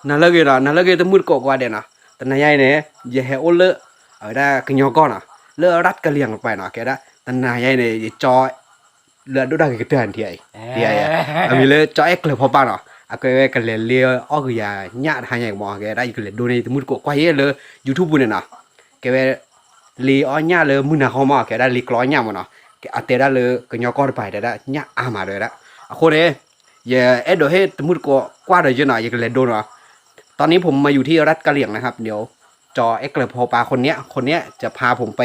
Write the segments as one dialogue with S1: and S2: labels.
S1: นั่นเลยต้องมุดกว่าเด่นนะแต่นายเนี่ยอย่าให้โอเลอะได้กินยอก้อนอ่ะเลอะรัดกระเลียงไปเนาะแกได้แต่นายเนี่ยอย่าจอยเลอะดูได้กี่เตือนที่ไอ้มีเลยจอยเอ็กเลยพอป่ะเนาะก็กันเลยเลี้ยอ้อคือยาหยาดหายอย่างมอแกได้ก็เลยดูในมุดกว่าเยอะเลยยูทูบบุญเนี่ยเนาะแกเวลีอ้อหยาเลยมุนหาเขามาแกได้ลีกร้อยหยามันเนาะแกอัดเตะได้เลยกินยอก้อนไปได้หยามาเลยละคนเนี่ยอย่าเอ็ดโดให้มุดกว่าเลยจะหน่อยอย่ากันเลยโดนเนาะตอนนี้ผมมาอยู่ที่รัฐกะเหรี่ยงนะครับเดี๋ยวจอเอ็กเลยพอปลาคนเนี้ยจะพาผมไป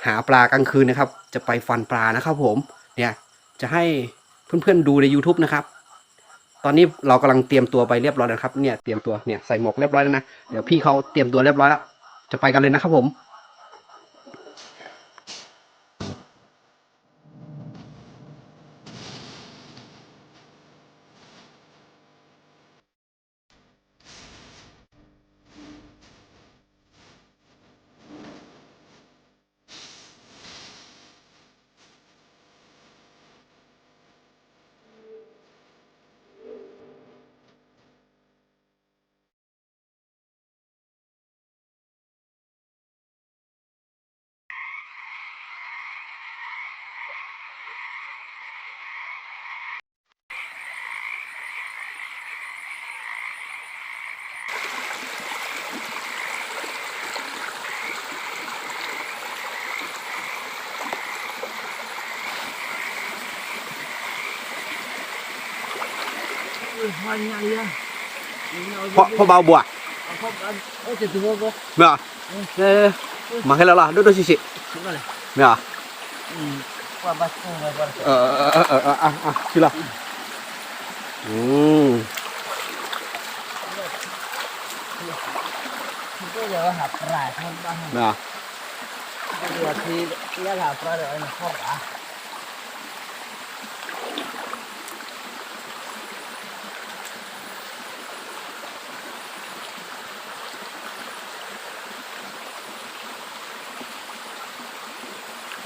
S1: หาปลากลางคืนนะครับจะไปฟันปลานะครับผมเนี่ยจะให้เพื่อนๆดูใน YouTube นะครับตอนนี้เรากำลังเตรียมตัวไปเรียบร้อยแล้วครับเนี่ยเตรียมตัวเนี่ยใส่หมวกเรียบร้อยแล้วนะเดี๋ยวพี่เขาเตรียมตัวเรียบร้อยแล้วจะไปกันเลยนะครับผมพ่อเบาบัวเมื่อมาให้แล้วล่ะดูสิเมื่อชื่อละ
S2: ก็จะหาปลาทำบ้าง
S1: เมื่อ
S2: เดี๋ยวที่จะหาปลาเดี๋ยวนะพ่อปลา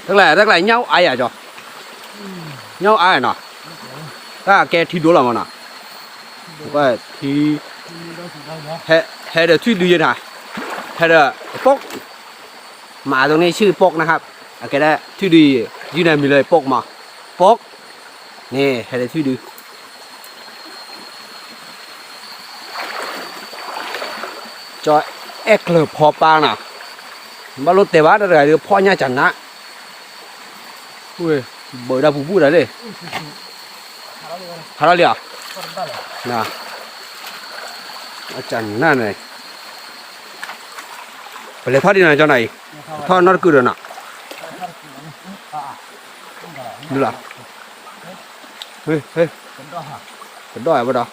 S1: ทั้งหลายnhau ai à cho nhau ai nọ ta kẻ thi đua làm nào vậy thì hay là thi đua gì hả hay là pok màตรงนี้ชื่อปกนะครับแกได้ที่ดีอยู่ในมีเลยปกมาปกนี่ให้ได้ที่ดีจอยเอ็กเลยพอปางน่ะมาลดแต่ว่าอะไรเดี๋ยวพ่อเนี่ยจันนะอุ้ยเบอร์ดาบูบูได้เลยฮาราเลียนะอาจารย์นั่นเลยไปเลยทอดดีหน่อยเจ้าไหนทอดนอดกูเดินน่ะดูล่ะเฮ้ยเป็นดอยป่ะดอ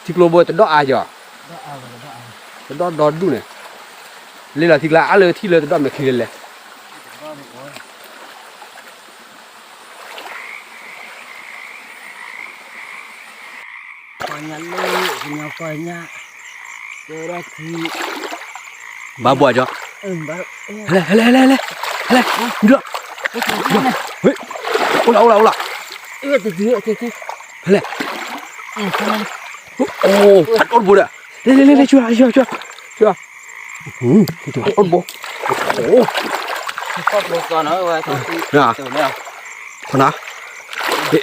S1: ที่กลัวเบอร์เป็นดอยอาจ่ะเป็นดอยดอดูเนี่ยเลยล่ะที่ละอะไรที่เลยเป็นดอยไม่คิดเลย
S2: Banyak lu, punya banyak. Berarti.
S1: Babu aja.
S2: Baru.
S1: Hele. Duduk. Hei. Ulah.
S2: Itu.
S1: Hele. Oh, hat on boda. Le, cuba. Itu hat on bo. Oh.
S2: Cepat lu kan, wah.
S1: Nah. Mana? Ke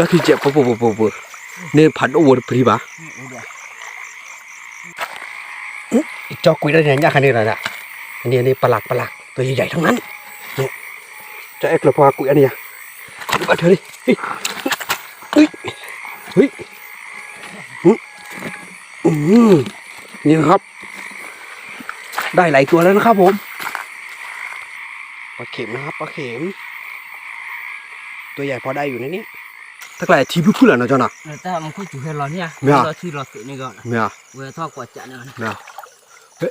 S1: lagi cek apa. Nên phản ô được phí bà cho quý đây nhá cái này là anh nàyปลาหลักตัวใหญ่ๆทั้งนั้นจะเอ็กซ์พอquýอันนี้ดูบัดเธอดิเฮ้ยนี่ครับได้หลายตัวแล้วนะครับผมปลาเข็มนะครับปลาเข็มตัวใหญ่พอได้อยู่ในนี้ถ้าใครทีพูดแล้วนะจ๊ะนะ
S2: แต่มันคุยจุดเฮลอนเนี่ยเราที่เราตื่นนี่ก่อนเวลาทอดกว่าจะเนี่ย
S1: เ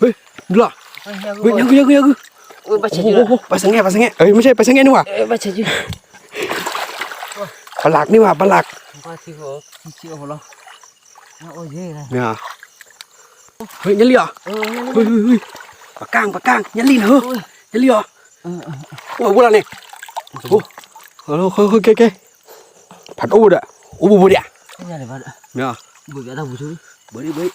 S1: ฮ้ยดูล่ะเฮ้ยยัง
S2: ไปเฉย
S1: ไปสังเกตไม่ใช่ไปสังเกตนี่หว่า
S2: ไปเฉย
S1: ปลาหลักนี่หว่าปลาหลัก
S2: ปลาที่หัวที่หัวเราโอ้ย
S1: เนี่ยเฮ้ยยันลี่อ่ะเฮ้ยปลาก้างยันลี่เหรอยันลี่อ่ะโอ้ยพูดอะไรเนี่ยโอ้เฮ้ยผัดอูดอ่ะอูบูเดีย
S2: นี่อะไรบ้าง
S1: เนี่ย
S2: บุกอะไรบุกช่วย
S1: bơi bơi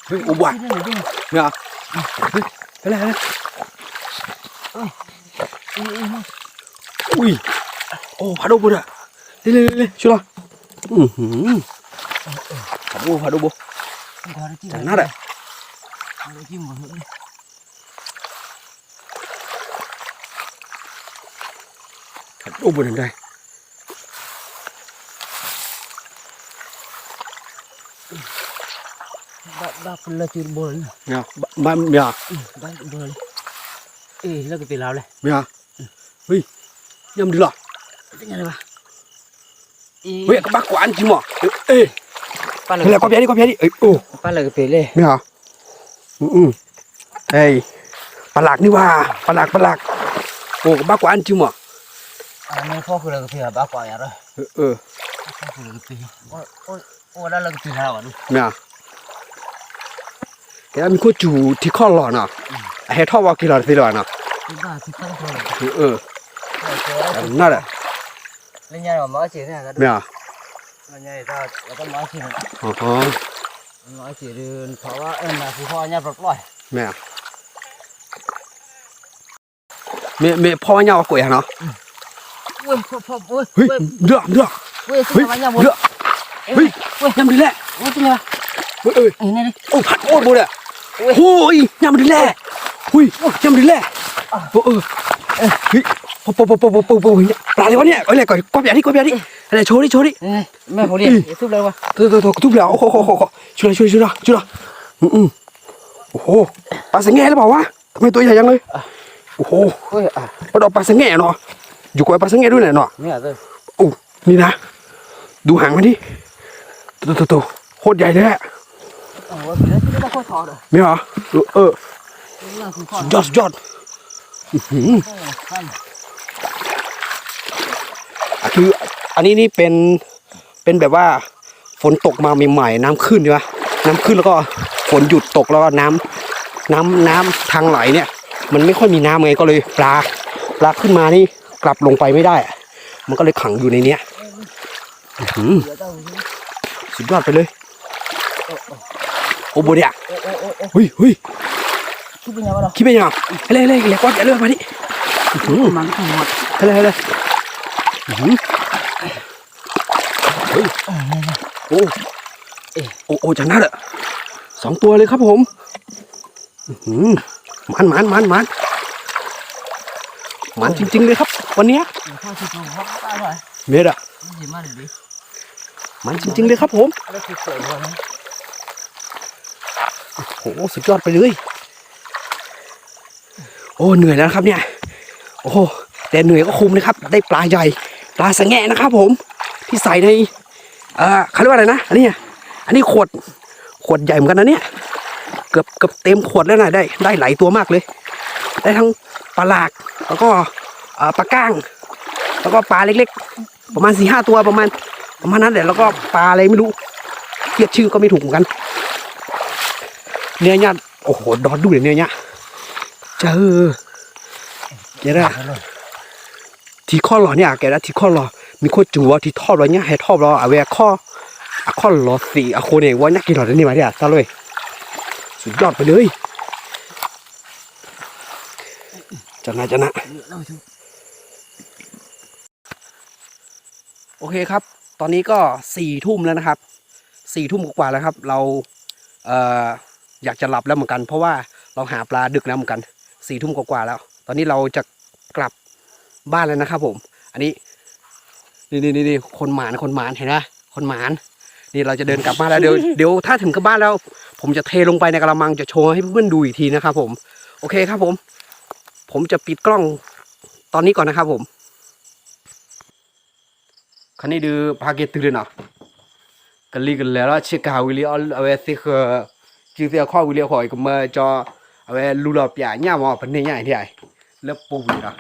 S1: ui ôm bọt nè cái này ui ô phá đâu bố ạ lên chưa lo phá đâu bố chẳng nát đấy ô bữa đây
S2: ba pula curi bol
S1: nha ba mẹ
S2: ba bol là cái pilau này
S1: mẹ ui nhầm đi rồi
S2: cái nhà này ba
S1: ui các bác quán chứ mà ê thế là có bé đi ô
S2: ba là cái pele
S1: mẹ hả êปลาหลากนี่ว่าปลาหลากโอ้บ้ากว่าอันจิ้มอ่ะ
S2: này khoคือcái pele ba quả ya rồi khoคือcái pele ô đó là cái pilau à
S1: แม่แกมีคนจูที่ข้อหล่อน่ะเฮ็ดท่อว่ากี่หล่อสิหล่อน่ะ
S2: ba thì không thôi
S1: นั่นแหละ
S2: lên nhà mà nói chuyện này là
S1: แม่
S2: lên nhà ra là có nói chuyện
S1: อ๋อ
S2: nói chuyện thìเขาว่าlà phụ kho nhà vật lòi
S1: แม่พ่อว่าเนี่ยว่ากล้วยเนาะ
S2: ui phop ui
S1: เฮ้ยเดือด
S2: ui xin chào nhà một
S1: เดือดเฮ้ยยำดีแหละ
S2: ui xin chào
S1: เอ้ย
S2: này này
S1: โอ้ผัดโอ๊ตบ่เนี่ยโอ้ยยำดีแหละหุ้ยยำดีแหละเฮ้ยปลาอะไรวะเนี่ยเอ้ยก่อนกวาดใหญ่ดิอะไรโชว์ดิ
S2: mẹ hồ điệp giúp đâu mà
S1: ตัวทุบแล้วโอ้โหช่วยโอ้โหปลาสังแง่หรือเปล่าวะทำไมตัวใหญ่ยังเลยโอ้โหปลาดอกปลาสังแง่เนาะอยู่กับปลาสังแง่ด้วยเนาะ
S2: mẹ rồi
S1: โอ้นี่นะดูหางมันดิตัวโคตรใหญ่เลยแหละ
S2: cái đó có thọ rồi
S1: ไม่เหรอ
S2: là phụ kho
S1: สุดยอดคืออันนี้นี่เป็นแบบว่าฝนตกมาใหม่ๆน้ำขึ้นใช่ไหมน้ำขึ้นแล้วก็ฝนหยุดตกแล้วก็น้ำทางไหลเนี่ยมันไม่ค่อยมีน้ำไงก็เลยปลาขึ้นมานี่กลับลงไปไม่ได้มันก็เลยขังอยู่ในเนี้ยสุดยอดไปเลยโอ้โหเนี่ยเฮ้ย
S2: giúp bên nhà vào đâu
S1: คิดเป็นยังไงเลยก้อนใหญ่เลยมาดิ
S2: mà nó không ngọt
S1: เลยโอ้จากนั้นอ่ะ2 ตัวเลยครับผมมันจริงๆเลยครับวันนี้
S2: kho thịt luôn hấp đã rồi
S1: เม็ดอ่ะ
S2: gì mà đi
S1: มันจริงๆเลยครับผม
S2: nó thịt sợi rồi
S1: โอ้สุดยอดไปเลยโอ้เหนื่อยแล้วครับเนี่ยโอ้แต่เหนื่อยก็คุ้มนะครับได้ปลาใหญ่ปลาสังแงะนะครับผมที่ใส่ในเขาเรียกว่าอะไรนะอันนี้ขวดใหญ่เหมือนกันนะเนี่ยเกือบเต็มขวดแล้วนะได้หลายตัวมากเลยได้ทั้งปลาหลากแล้วก็ปลาก้างแล้วก็ปลาเล็กๆประมาณ 4-5 ตัวประมาณนั้นแหละแล้วก็ปลาอะไรไม่รู้เรียกชื่อก็ไม่ถูกเหมือนกันเนี่ยโอ้โหดอดดูเลยเนี่ยเจอแกได้ที่ข้อหล่อเนี่ยแกได้ที่ข้อหล่อมีคนจูว่าที่ทอดเราเนี่ยให้ทอดเราเอาไว้ข้อหล่อสีโคเนี่ยว่านักกินหล่อนี่มาเนี่ยซะเลยสุดยอดไปเลยจะนะโอเคครับตอนนี้ก็4 ทุ่มแล้วนะครับ4 ทุ่มกว่าแล้วครับเราอยากจะหลับแล้วเหมือนกันเพราะว่าเราหาปลาดึกแล้วเหมือนกัน4 ทุ่มกว่าแล้วตอนนี้เราจะกลับบ้านแล้วนะครับผมอันนี้นี่คนหมานเห็นไหมคนหมานนี่เราจะเดินกลับบ้านแล้วเดี๋ยวถ้าถึงกับบ้านแล้วผมจะเทลงไปในกระมังจะโชว์ให้เพื่อนๆดูอีกทีนะครับผมโอเคครับผมจะปิดกล้องตอนนี้ก่อนนะครับผมคันนี้ดูพาเกตตื่นนะกันลีกันแล้วเช็คหาวิลลี่เอาไว้สิคือจริงๆข้อวิลลี่ขอยก็มาจอเอาไว้รูหลับใหญ่เนี่ยมาเป็นเนี่ยใหญ่ที่ไหนแล้วปูวินะ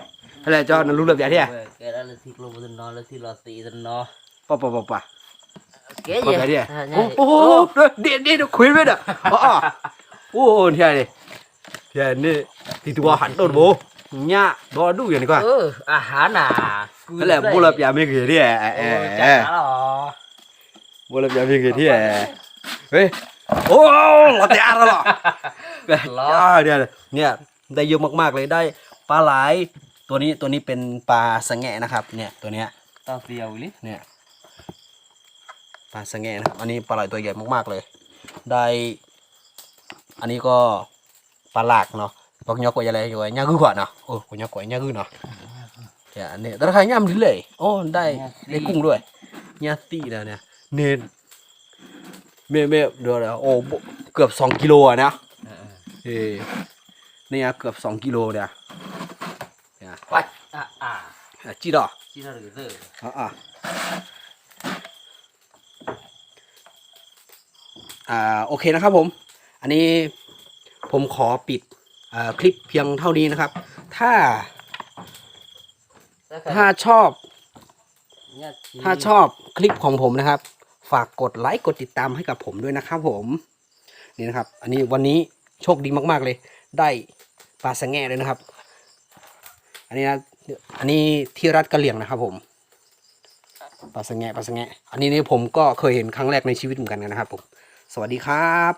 S1: อะไรจอนั่นรูหลับใหญ่ที่ไหน
S2: cái đó là thịt lô dân nó là thịt lò xì dân nó
S1: ป่ะ
S2: cái
S1: ขอ
S2: gì
S1: ไปดิโอ้โหเดี๋ยวคุยไปเด้อโอ้ที่ไหนที่นี่ที่ตัวหันต้นโบเนี่ยรอดูอย่างนี้ก่อน
S2: à hả nà
S1: นั่นแหละบุรุษยาไม่คือที่บุรุษยาไม่คือที่เฮ้ยโอ้เราแต่อะไรหรอเนี่ยได้เยอะมากๆเลยได้ปลาไหลตัวนี้เป็นปลาสะแงะนะครับเนี่ยตัวเนี้ย
S2: ต้องเดียวลิ
S1: เนี่ยปลาสะแงะนะครับอันนี้ปลาไหลตัวใหญ่มากๆเลยได้อันนี้ก็ปลาหลากเนาะพวกยอกกว่าอะไรอยู่ย่างกว่าเนาะโอ้พวกยอกกว่าย่างเนาะเนี่ยอันนี้แต่ราคาย่ำดีเลยโอ้ได้กุ้งด้วยย่าตีแล้วเนี่ยเน้นเม่เดี๋ยวโอ้เกือบ2 กิโลอะนะเนี่ยเกือบ2 กิโลเนี่ย
S2: ไป
S1: จีดอ
S2: ที่นั่นหรือเด้
S1: โอเคนะครับผมอันนี้ผมขอปิดคลิปเพียงเท่านี้นะครับถ้าชอบคลิปของผมนะครับฝากกดไลค์กดติดตามให้กับผมด้วยนะครับผมนี่นะครับอันนี้วันนี้โชคดีมากๆเลยได้ปลาสะแงะเลยนะครับอันนี้ที่รัฐกะเหรี่ยงนะครับผมปลาสะแงะอันนี้ผมก็เคยเห็นครั้งแรกในชีวิตเหมือนกันนะครับผมสวัสดีครับ